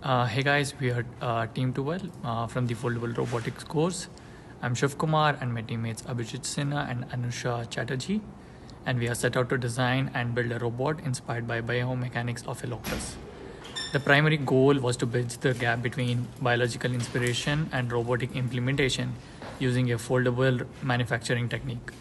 Hey guys, we are Team 12 from the Foldable Robotics course. I'm Shiv Kumar and my teammates Abhijit Sinha and Anusha Chatterjee. And we are set out to design and build a robot inspired by biomechanics of a locust. The primary goal was to bridge the gap between biological inspiration and robotic implementation using a foldable manufacturing technique.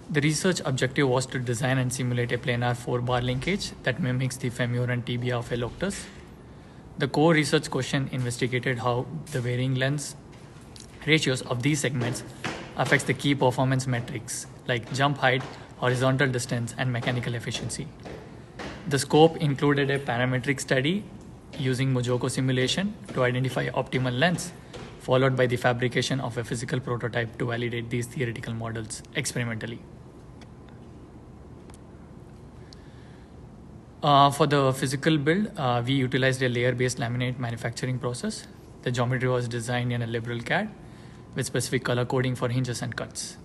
The research objective was to design and simulate a planar 4-bar linkage that mimics the femur and tibia of a locust. The core research question investigated how the varying length ratios of these segments affects the key performance metrics like jump height, horizontal distance, and mechanical efficiency. The scope included a parametric study using Mojoko simulation to identify optimal lengths, followed by the fabrication of a physical prototype to validate these theoretical models experimentally. For the physical build, we utilized a layer-based laminate manufacturing process. The geometry was designed in a liberal CAD with specific color coding for hinges and cuts.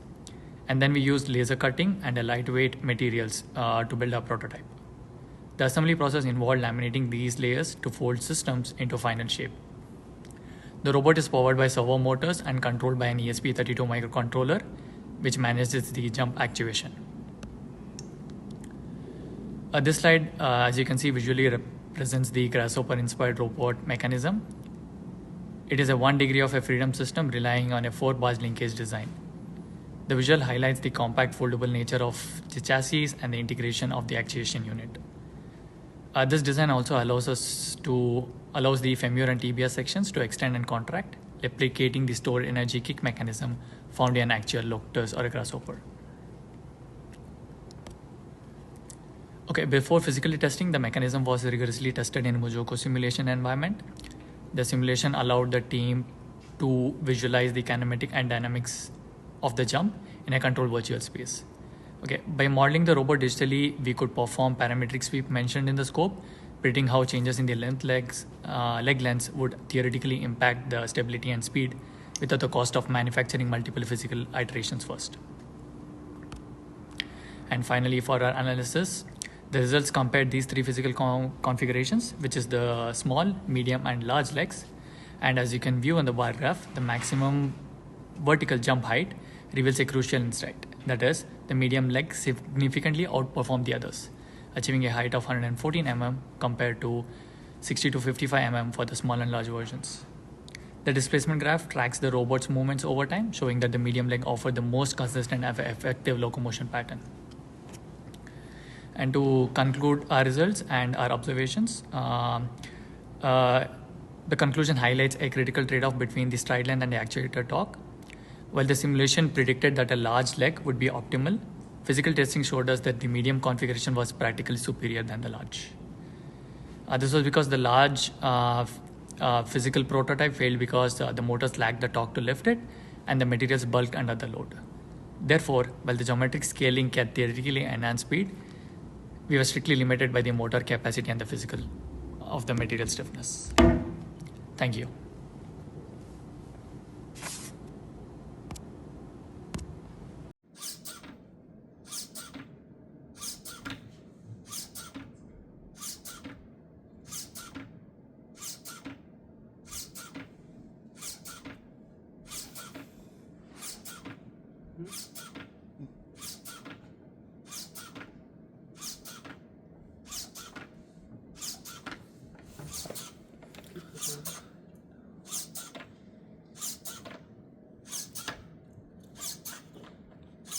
And then we used laser cutting and a lightweight materials to build our prototype. The assembly process involved laminating these layers to fold systems into final shape. The robot is powered by servo motors and controlled by an ESP32 microcontroller, which manages the jump actuation. This slide, as you can see, visually represents the grasshopper-inspired robot mechanism. It is a 1 degree of a freedom system relying on a 4-bar linkage design. The visual highlights the compact foldable nature of the chassis and the integration of the actuation unit. This design also allows the femur and tibia sections to extend and contract, replicating the stored energy kick mechanism found in an actual locust or a grasshopper. Okay, before physically testing, the mechanism was rigorously tested in Mojoko simulation environment. The simulation allowed the team to visualize the kinematic and dynamics of the jump in a controlled virtual space. Okay, by modeling the robot digitally, we could perform parametric sweep mentioned in the scope, predicting how changes in the leg lengths would theoretically impact the stability and speed without the cost of manufacturing multiple physical iterations first. And finally, for our analysis, the results compared these 3 physical configurations, which is the small, medium, and large legs. And as you can view on the bar graph, the maximum vertical jump height reveals a crucial insight. That is, the medium legs significantly outperform the others, achieving a height of 114 mm compared to 60 to 55 mm for the small and large versions. The displacement graph tracks the robot's movements over time, showing that the medium leg offered the most consistent and effective locomotion pattern. And to conclude our results and our observations, the conclusion highlights a critical trade-off between the stride length and the actuator torque. While the simulation predicted that a large leg would be optimal, physical testing showed us that the medium configuration was practically superior than the large. This was because the large physical prototype failed because the motors lacked the torque to lift it and the materials bulked under the load. Therefore, while the geometric scaling can theoretically enhance speed, we were strictly limited by the motor capacity and the physical of the material stiffness. Thank you.